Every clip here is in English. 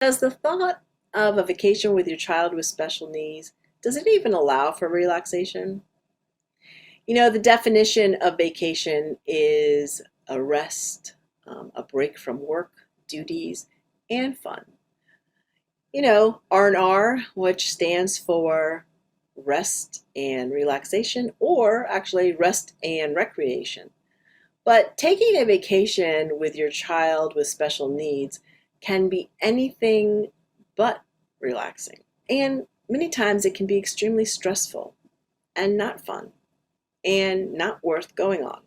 Does the thought of a vacation with your child with special needs, does it even allow for relaxation? The definition of vacation is a rest, a break from work, duties, and fun. R&R, which stands for rest and relaxation, or actually rest and recreation. But taking a vacation with your child with special needs can be anything but relaxing. And many times it can be extremely stressful and not fun and not worth going on.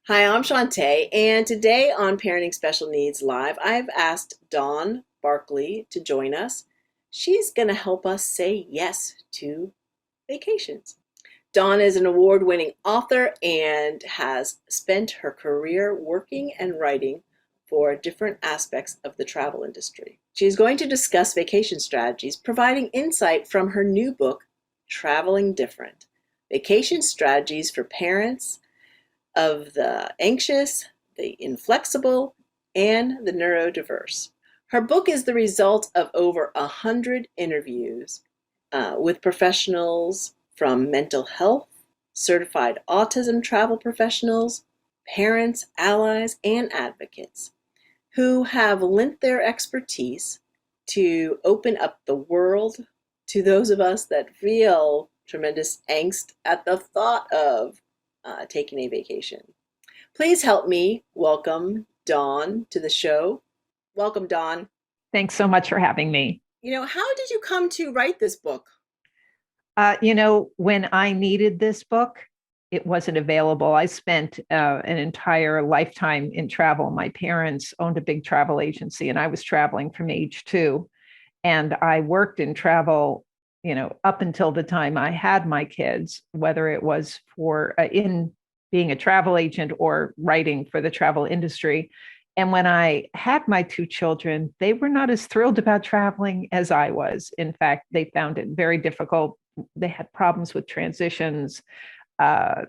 Hi, I'm Shantae, and today on Parenting Special Needs Live, I've asked Dawn Barclay to join us. She's going to help us say yes to vacations. Dawn is an award-winning author and has spent her career working and writing for different aspects of the travel industry. She is going to discuss vacation strategies, providing insight from her new book, Traveling Different: Vacation Strategies for Parents of the Anxious, the Inflexible, and the Neurodiverse. Her book is the result of over 100 interviews with professionals from mental health, certified autism travel professionals, parents, allies, and advocates who have lent their expertise to open up the world to those of us that feel tremendous angst at the thought of taking a vacation. Please help me welcome Dawn to the show. Welcome, Dawn. Thanks so much for having me. How did you come to write this book? When I needed this book, it wasn't available. I spent an entire lifetime in travel. My parents owned a big travel agency, and I was traveling from age 2. And I worked in travel, up until the time I had my kids, whether it was for in being a travel agent or writing for the travel industry. And when I had my 2 children, they were not as thrilled about traveling as I was. In fact, they found it very difficult. They had problems with transitions. Uh,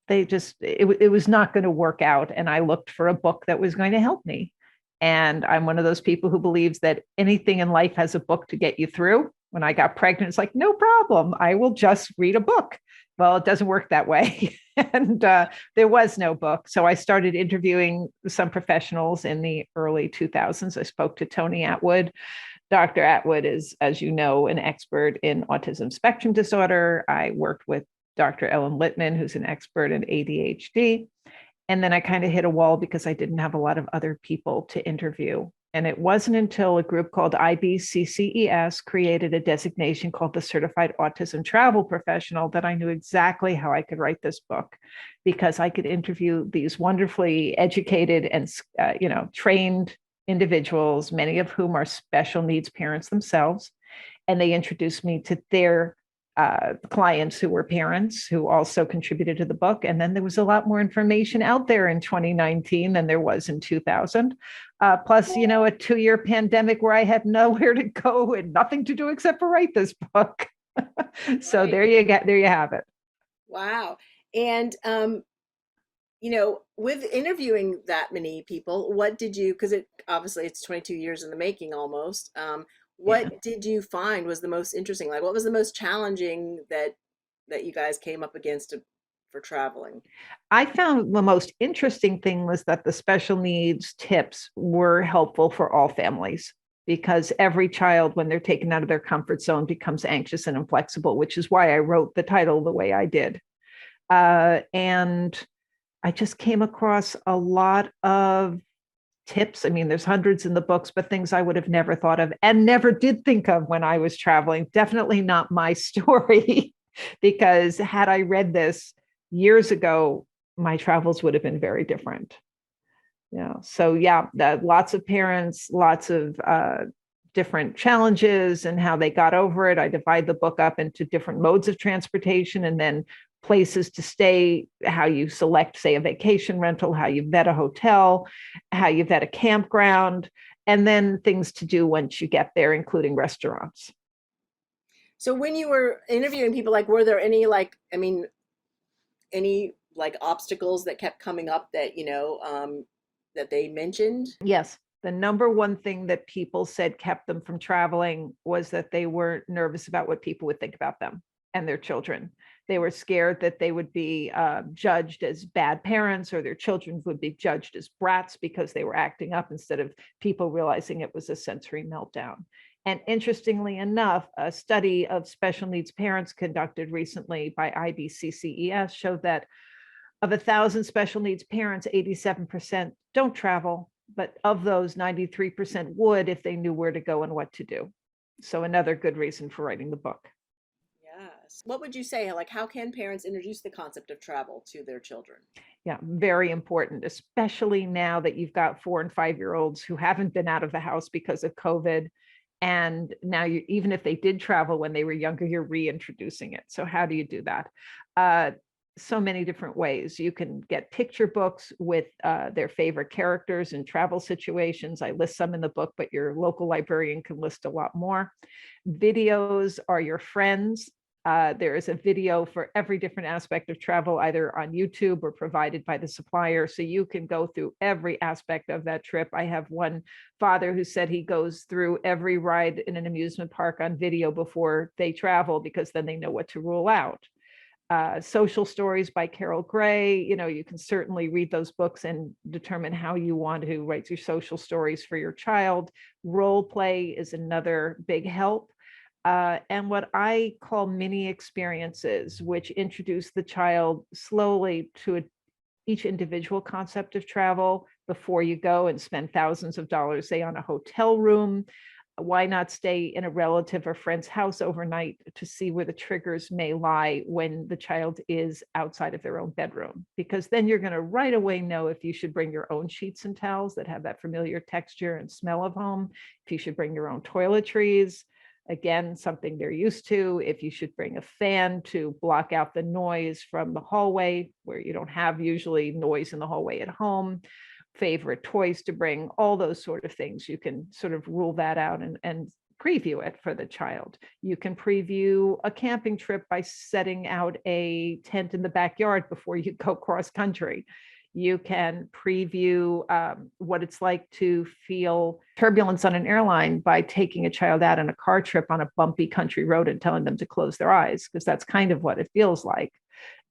it was not going to work out. And I looked for a book that was going to help me. And I'm one of those people who believes that anything in life has a book to get you through. When I got pregnant, it's like, no problem. I will just read a book. Well, it doesn't work that way. And there was no book. So I started interviewing some professionals in the early 2000s. I spoke to Tony Atwood. Dr. Atwood is, as you know, an expert in autism spectrum disorder. I worked with Dr. Ellen Littman, who's an expert in ADHD. And then I kind of hit a wall because I didn't have a lot of other people to interview. And it wasn't until a group called IBCCES created a designation called the Certified Autism Travel Professional that I knew exactly how I could write this book, because I could interview these wonderfully educated and trained individuals, many of whom are special needs parents themselves. And they introduced me to their clients who were parents who also contributed to the book. And then there was a lot more information out there in 2019 than there was in 2000. Plus, a 2-year pandemic where I had nowhere to go and nothing to do except for write this book. So Right. there you have it. Wow. And with interviewing that many people, what did you, because it's 22 years in the making almost. Yeah. What did you find was the most interesting? Like, what was the most challenging that you guys came up against for traveling? I found the most interesting thing was that the special needs tips were helpful for all families, because every child, when they're taken out of their comfort zone, becomes anxious and inflexible, which is why I wrote the title the way I did. And I just came across a lot of tips. I mean, there's hundreds in the books, but things I would have never thought of and never did think of when I was traveling. Definitely not my story, because had I read this years ago, my travels would have been very different. Yeah. So yeah, lots of parents, lots of different challenges and how they got over it. I divide the book up into different modes of transportation and then places to stay, how you select, say, a vacation rental, how you vet a hotel, how you vet a campground, and then things to do once you get there, including restaurants. So when you were interviewing people, like, were there any, like, I mean, any like obstacles that kept coming up that that they mentioned? Yes. The number one thing that people said kept them from traveling was that they were nervous about what people would think about them and their children. They were scared that they would be judged as bad parents, or their children would be judged as brats because they were acting up, instead of people realizing it was a sensory meltdown. And interestingly enough, a study of special needs parents conducted recently by IBCCES showed that of 1,000 special needs parents, 87% don't travel, but of those, 93% would if they knew where to go and what to do. So another good reason for writing the book. Yes. What would you say? Like, how can parents introduce the concept of travel to their children? Yeah, very important, especially now that you've got 4 and 5-year-olds who haven't been out of the house because of COVID. And now even if they did travel when they were younger, you're reintroducing it. So how do you do that? So many different ways. You can get picture books with their favorite characters in travel situations. I list some in the book, but your local librarian can list a lot more. Videos are your friends. There is a video for every different aspect of travel, either on YouTube or provided by the supplier. So you can go through every aspect of that trip. I have one father who said he goes through every ride in an amusement park on video before they travel, because then they know what to rule out. Social Stories by Carol Gray. You can certainly read those books and determine how you want to write your social stories for your child. Role play is another big help. And what I call mini experiences, which introduce the child slowly to each individual concept of travel before you go and spend thousands of dollars, say, on a hotel room. Why not stay in a relative or friend's house overnight to see where the triggers may lie when the child is outside of their own bedroom? Because then you're going to right away know if you should bring your own sheets and towels that have that familiar texture and smell of home, if you should bring your own toiletries, again, something they're used to, if you should bring a fan to block out the noise from the hallway, where you don't have usually noise in the hallway at home, favorite toys to bring, all those sort of things. You can sort of rule that out and preview it for the child. You can preview a camping trip by setting out a tent in the backyard before you go cross country. You can preview what it's like to feel turbulence on an airline by taking a child out on a car trip on a bumpy country road and telling them to close their eyes, because that's kind of what it feels like.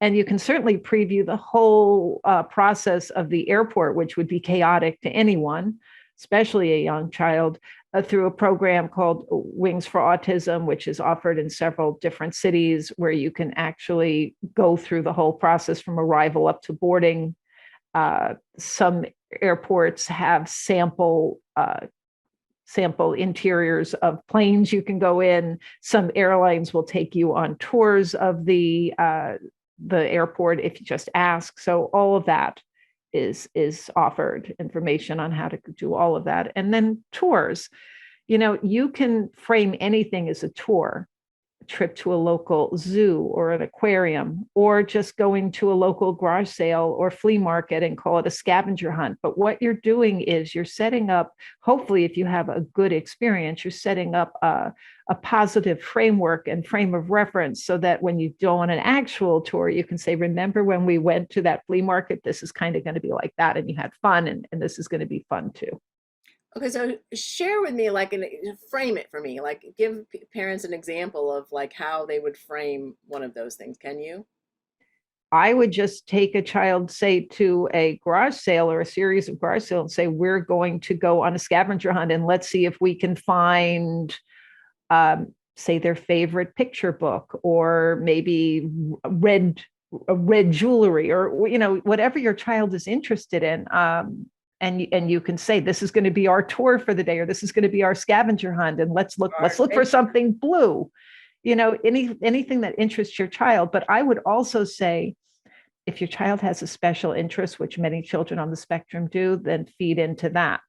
And you can certainly preview the whole process of the airport, which would be chaotic to anyone, especially a young child, through a program called Wings for Autism, which is offered in several different cities, where you can actually go through the whole process from arrival up to boarding. Some airports have sample interiors of planes you can go in. Some airlines will take you on tours of the airport if you just ask. So all of that is offered, information on how to do all of that. And then tours. You can frame anything as a tour. Trip to a local zoo or an aquarium, or just going to a local garage sale or flea market and call it a scavenger hunt. But what you're doing is you're setting up, hopefully, if you have a good experience, you're setting up a positive framework and frame of reference, so that when you go on an actual tour, you can say, remember when we went to that flea market, this is kind of going to be like that, and you had fun, and this is going to be fun too. Okay, so share with me, like, frame it for me, like, give parents an example of like how they would frame one of those things. Can you? I would just take a child, say, to a garage sale or a series of garage sales, and say, we're going to go on a scavenger hunt, and let's see if we can find, say, their favorite picture book, or maybe red jewelry, or whatever your child is interested in. And you can say, this is going to be our tour for the day, or this is going to be our scavenger hunt, and let's look for something blue. Anything that interests your child. But I would also say, if your child has a special interest, which many children on the spectrum do, then feed into that.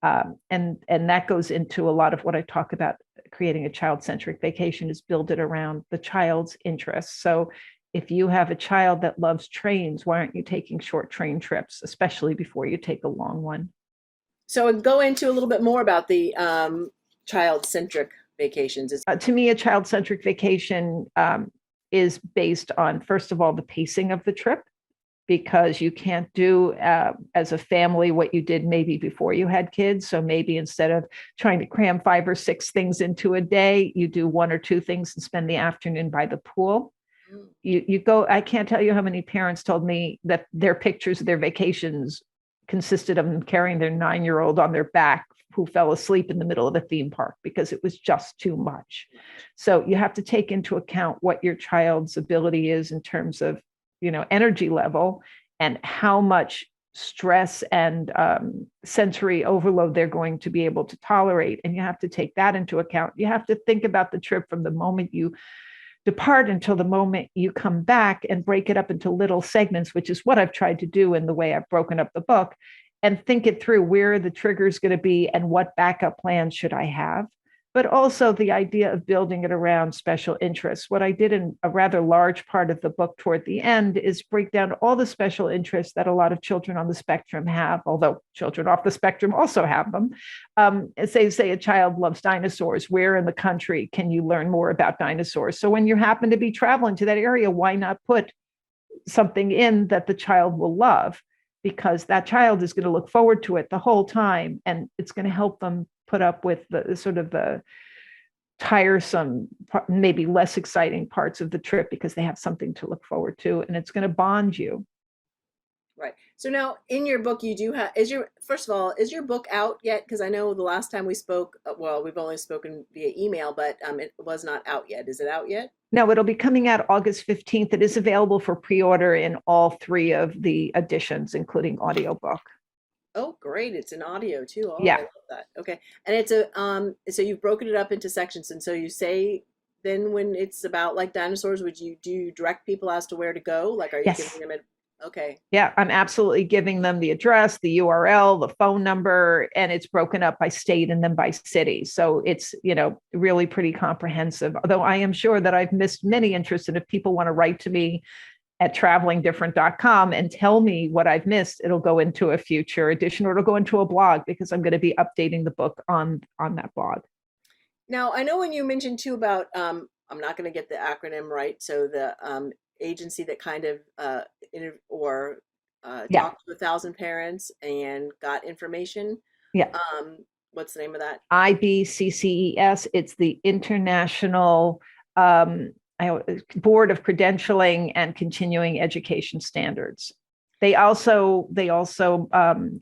And that goes into a lot of what I talk about creating a child-centric vacation, is build it around the child's interests. So if you have a child that loves trains, why aren't you taking short train trips, especially before you take a long one? So go into a little bit more about the child-centric vacations. To me, a child-centric vacation is based on, first of all, the pacing of the trip, because you can't do as a family what you did maybe before you had kids. So maybe instead of trying to cram 5 or 6 things into a day, you do 1 or 2 things and spend the afternoon by the pool. Mm. You go, I can't tell you how many parents told me that their pictures of their vacations consisted of them carrying their 9-year-old on their back who fell asleep in the middle of a theme park because it was just too much. So you have to take into account what your child's ability is in terms of, energy level and how much stress and sensory overload they're going to be able to tolerate. And you have to take that into account. You have to think about the trip from the moment you depart until the moment you come back and break it up into little segments, which is what I've tried to do in the way I've broken up the book, and think it through. Where are the triggers going to be and what backup plans should I have? But also the idea of building it around special interests. What I did in a rather large part of the book toward the end is break down all the special interests that a lot of children on the spectrum have, although children off the spectrum also have them. Say a child loves dinosaurs. Where in the country can you learn more about dinosaurs? So when you happen to be traveling to that area, why not put something in that the child will love? Because that child is going to look forward to it the whole time, and it's going to help them put up with the sort of the tiresome, maybe less exciting parts of the trip because they have something to look forward to, and it's going to bond you. Right. So now in your book, you do have, first of all, is your book out yet? Because I know the last time we spoke, well, we've only spoken via email, but it was not out yet. Is it out yet? No, it'll be coming out August 15th. It is available for pre-order in all 3 of the editions, including audiobook. Oh, great. It's an audio too. Oh, I Yeah. love that. Okay. And it's so you've broken it up into sections. And so you say then when it's about like dinosaurs, do you direct people as to where to go? Like, are you giving Yes. them okay. Yeah, I'm absolutely giving them the address, the URL, the phone number, and it's broken up by state and then by city. So it's, really pretty comprehensive. Although I am sure that I've missed many interests. And if people want to write to me at travelingdifferent.com and tell me what I've missed, it'll go into a future edition or it'll go into a blog because I'm going to be updating the book on that blog. Now, I know when you mentioned too about, I'm not going to get the acronym right. So the agency that kind of Yeah. talked to 1,000 parents and got information. Yeah. What's the name of that? IBCCES. It's the International um, Board of Credentialing and Continuing Education Standards. They also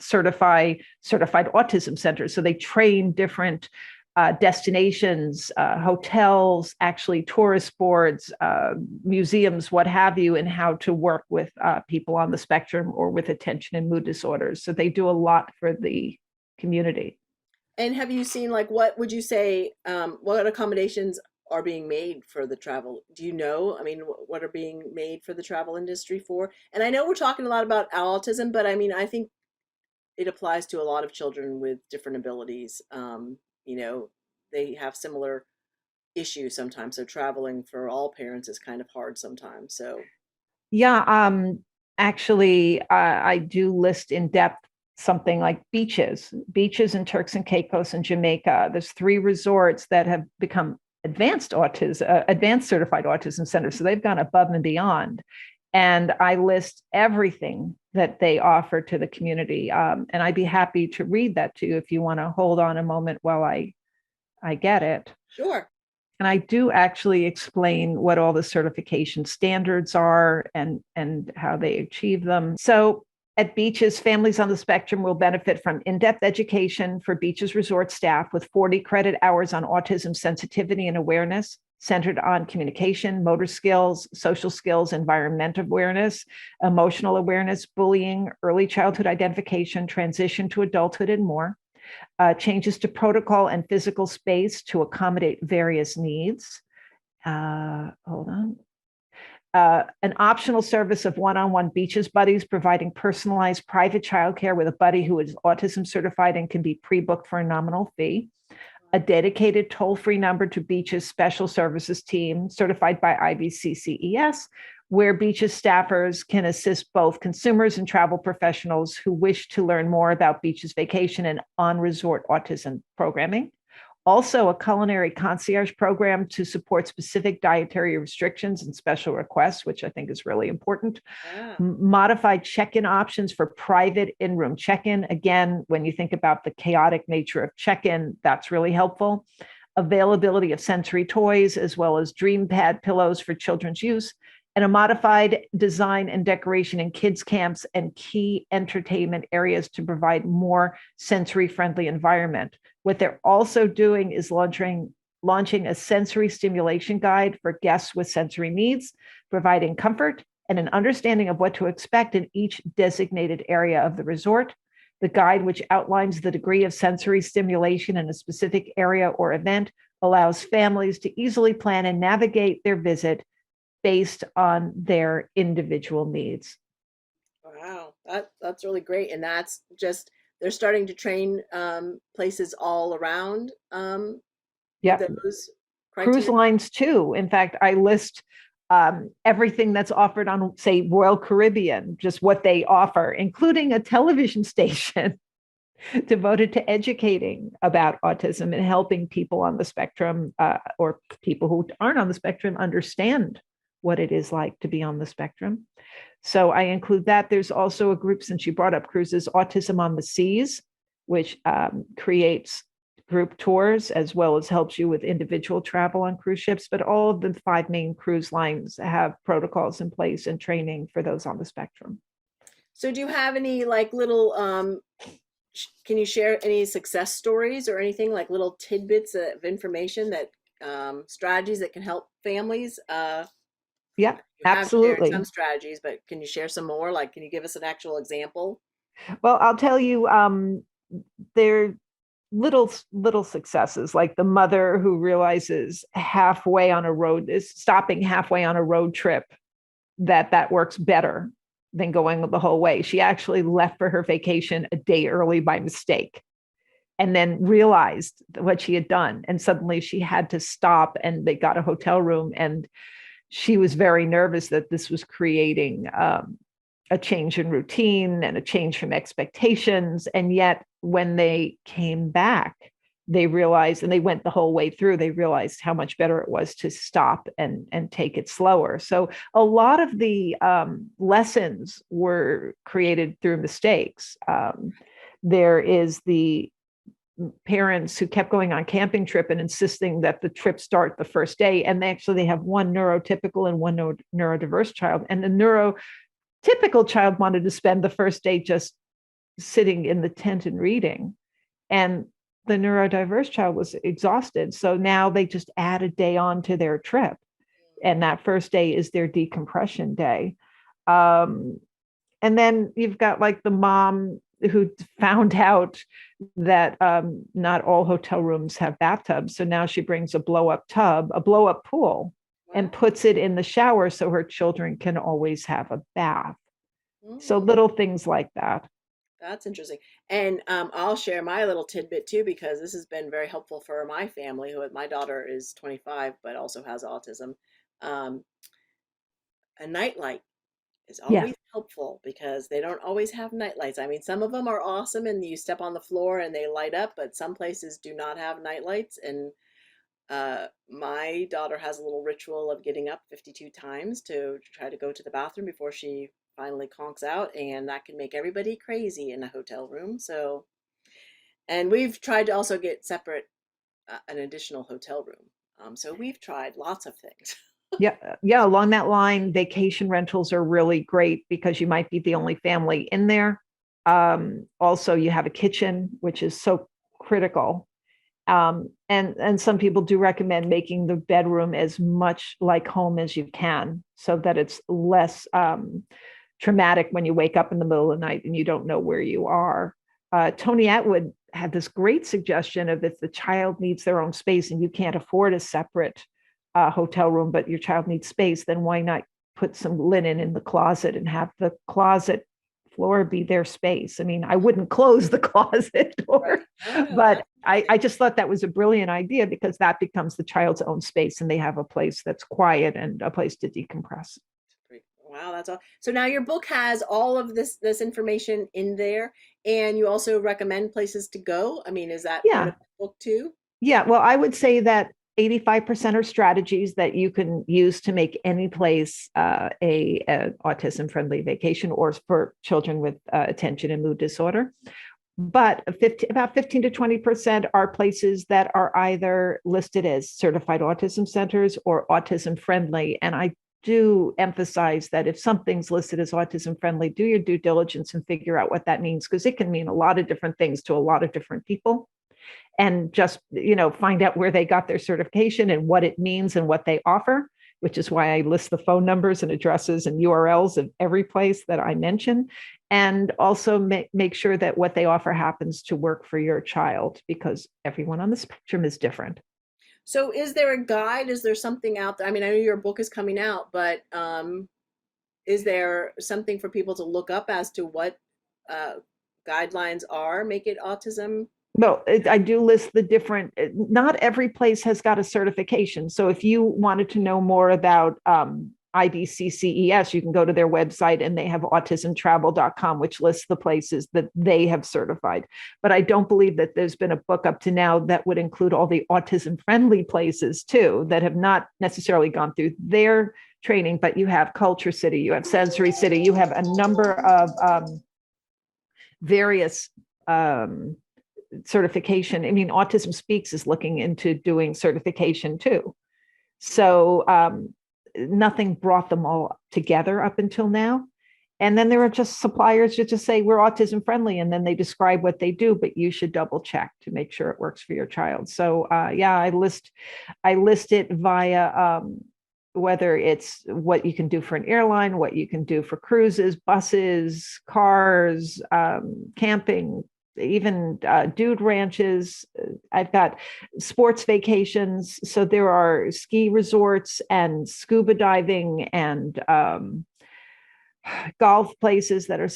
certify certified autism centers. So they train different destinations, hotels, actually tourist boards, museums, what have you, and how to work with people on the spectrum or with attention and mood disorders. So they do a lot for the community. And have you seen like what would you say what accommodations are being made for the travel? Do you know? I mean, what are being made for the travel industry for? And I know we're talking a lot about autism, but I mean, I think it applies to a lot of children with different abilities. You know, they have similar issues sometimes. So traveling for all parents is kind of hard sometimes. So Yeah, actually, I do list in depth something like beaches in Turks and Caicos and Jamaica. There's 3 resorts that have become advanced certified autism centers. So they've gone above and beyond. And I list everything that they offer to the community. And I'd be happy to read that to you if you want to hold on a moment while I get it. sure. And I do actually explain what all the certification standards are and how they achieve them. So at Beaches, families on the spectrum will benefit from in-depth education for Beaches resort staff with 40 credit hours on autism sensitivity and awareness, centered on communication, motor skills, social skills, environmental awareness, emotional awareness, bullying, early childhood identification, transition to adulthood, and more. Changes to protocol and physical space to accommodate various needs. Hold on. An optional service of one-on-one Beaches buddies, providing personalized private childcare with a buddy who is autism certified and can be pre-booked for a nominal fee. A dedicated toll-free number to Beaches Special Services Team, certified by IBCCES, where Beaches staffers can assist both consumers and travel professionals who wish to learn more about Beaches vacation and on-resort autism programming. Also, a culinary concierge program to support specific dietary restrictions and special requests, which I think is really important. Yeah. Modified check-in options for private in-room check-in. Again, when you think about the chaotic nature of check-in, that's really helpful. Availability of sensory toys, as well as dream pad pillows for children's use, and a modified design and decoration in kids' camps and key entertainment areas to provide more sensory-friendly environment. What they're also doing is launching a sensory stimulation guide for guests with sensory needs, providing comfort and an understanding of what to expect in each designated area of the resort. The guide, which outlines the degree of sensory stimulation in a specific area or event, allows families to easily plan and navigate their visit based on their individual needs. Wow, that's really great, and that's just they're starting to train places all around with Yep. those Cruise criteria. lines too. In fact, I list everything that's offered on, say, Royal Caribbean, just what they offer, including a television station devoted to educating about autism and helping people on the spectrum or people who aren't on the spectrum understand what it is like to be on the spectrum. So I include that. There's also a group, since you brought up cruises, Autism on the Seas, which creates group tours as well as helps you with individual travel on cruise ships. But all of the five main cruise lines have protocols in place and training for those on the spectrum. So, do you have any like little can you share any success stories or anything like little tidbits of information that strategies that can help families? Yep, You have shared some absolutely. strategies, but can you share some more? Like, can you give us an actual example? Well, I'll tell you, they're little successes, like the mother who realizes halfway on a road is stopping halfway on a road trip that works better than going the whole way. She actually left for her vacation a day early by mistake and then realized what she had done. And suddenly she had to stop and they got a hotel room. And she was very nervous that this was creating a change in routine and a change from expectations. And yet, when they came back, they realized, and they went the whole way through, they realized how much better it was to stop and take it slower. So a lot of the lessons were created through mistakes. There is the parents who kept going on camping trip and insisting that the trip start the first day, and they have one neurotypical and one neurodiverse child, and the neurotypical child wanted to spend the first day just sitting in the tent and reading, and the neurodiverse child was exhausted, so now they just add a day on to their trip, and that first day is their decompression day. um, and then you've got like the mom who found out that not all hotel rooms have bathtubs. So now she brings a blow up tub, a blow up pool, and Wow. puts it in the shower so her children can always have a bath. So Mm. little things like that. That's interesting. And I'll share my little tidbit too, because this has been very helpful for my family, who my daughter is 25, but also has autism. Um, a nightlight is Yeah. always helpful because they don't always have nightlights. I mean, some of them are awesome and you step on the floor and they light up, but some places do not have nightlights. And my daughter has a little ritual of getting up 52 times to try to go to the bathroom before she finally conks out, and that can make everybody crazy in a hotel room. So, and we've tried to also get separate, an additional hotel room. So we've tried lots of things. Yeah, yeah. Along that line, vacation rentals are really great because you might be the only family in there. Also, you have a kitchen, which is so critical. And some people do recommend making the bedroom as much like home as you can, so that it's less traumatic when you wake up in the middle of the night and you don't know where you are. Tony Atwood had this great suggestion of, if the child needs their own space and you can't afford a separate hotel room, but your child needs space, then why not put some linen in the closet and have the closet floor be their space? I mean, I wouldn't close the closet door, Right. Oh, no, but that's I just thought that was a brilliant idea because that becomes the child's own space and they have a place that's quiet and a place to decompress. great. Wow, that's all. So now your book has all of this information in there, and you also recommend places to go. I mean, is that part Yeah. of the book too? Yeah, well, I would say that 85% are strategies that you can use to make any place a autism friendly vacation or for children with attention and mood disorder. But about 15 to 20% are places that are either listed as certified autism centers or autism friendly. And I do emphasize that if something's listed as autism friendly, do your due diligence and figure out what that means, because it can mean a lot of different things to a lot of different people. And just, find out where they got their certification and what it means and what they offer, which is why I list the phone numbers and addresses and URLs of every place that I mention. And also make sure that what they offer happens to work for your child, because everyone on the spectrum is different. So is there a guide? Is there something out there? I mean, I know your book is coming out, but is there something for people to look up as to what uh, guidelines are? Make it autism. No, I do list the different, not every place has got a certification. So if you wanted to know more about IDCCES, you can go to their website and they have autismtravel.com, which lists the places that they have certified. But I don't believe that there's been a book up to now that would include all the autism friendly places too, that have not necessarily gone through their training. But you have Culture City, you have Sensory City, you have a number of various certification. I mean, Autism Speaks is looking into doing certification too. So nothing brought them all together up until now. And then there are just suppliers who just say we're autism friendly, and then they describe what they do, but you should double check to make sure it works for your child. So yeah, I list it via whether it's what you can do for an airline, what you can do for cruises, buses, cars, camping, even dude ranches. I've got sports vacations. So there are ski resorts and scuba diving and golf places that are,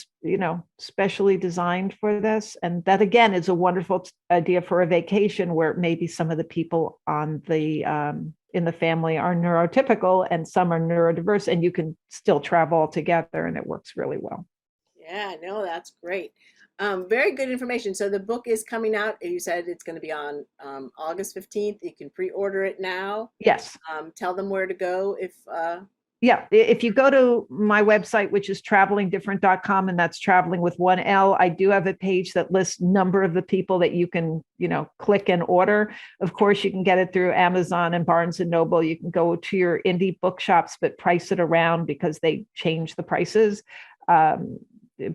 specially designed for this. And that again is a wonderful idea for a vacation where maybe some of the people on the in the family are neurotypical and some are neurodiverse, and you can still travel all together, and it works really well. Yeah, no, that's great. Very good information. So the book is coming out. You said it's going to be on August 15th. You can pre-order it now. Yes. Tell them where to go if Yeah, if you go to my website, which is travelingdifferent.com, and that's traveling with one L, I do have a page that lists number of the people that you can, click and order. Of course, you can get it through Amazon and Barnes and Noble. You can go to your indie bookshops, but price it around because they change the prices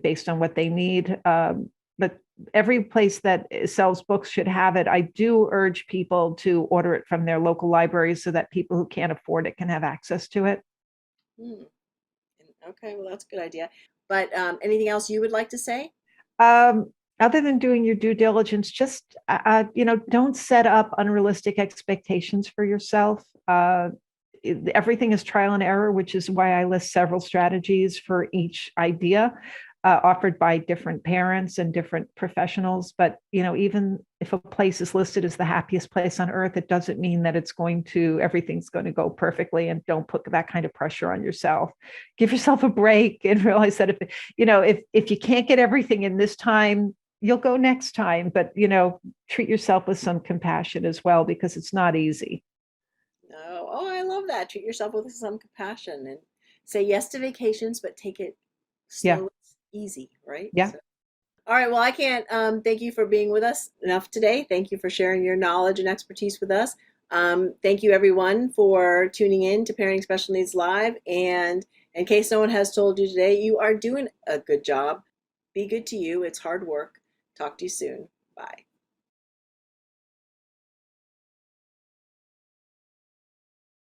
based on what they need. But every place that sells books should have it. I do urge people to order it from their local libraries so that people who can't afford it can have access to it. hmm. Okay, well, that's a good idea. But anything else you would like to say? Um, Other than doing your due diligence, just don't set up unrealistic expectations for yourself. Everything is trial and error, which is why I list several strategies for each idea offered by different parents and different professionals. But even if a place is listed as the happiest place on earth, it doesn't mean that everything's going to go perfectly. And don't put that kind of pressure on yourself. Give yourself a break and realize that if you can't get everything in this time, you'll go next time. But treat yourself with some compassion as well, because it's not easy. No. Oh, I love that. Treat yourself with some compassion and say yes to vacations, but take it Yeah. slow, easy, right? Yeah. So, all right. Well, I can't thank you for being with us enough today. Thank you for sharing your knowledge and expertise with us. Thank you, everyone, for tuning in to Parenting Special Needs Live. And in case no one has told you today, you are doing a good job. Be good to you. It's hard work. Talk to you soon. Bye.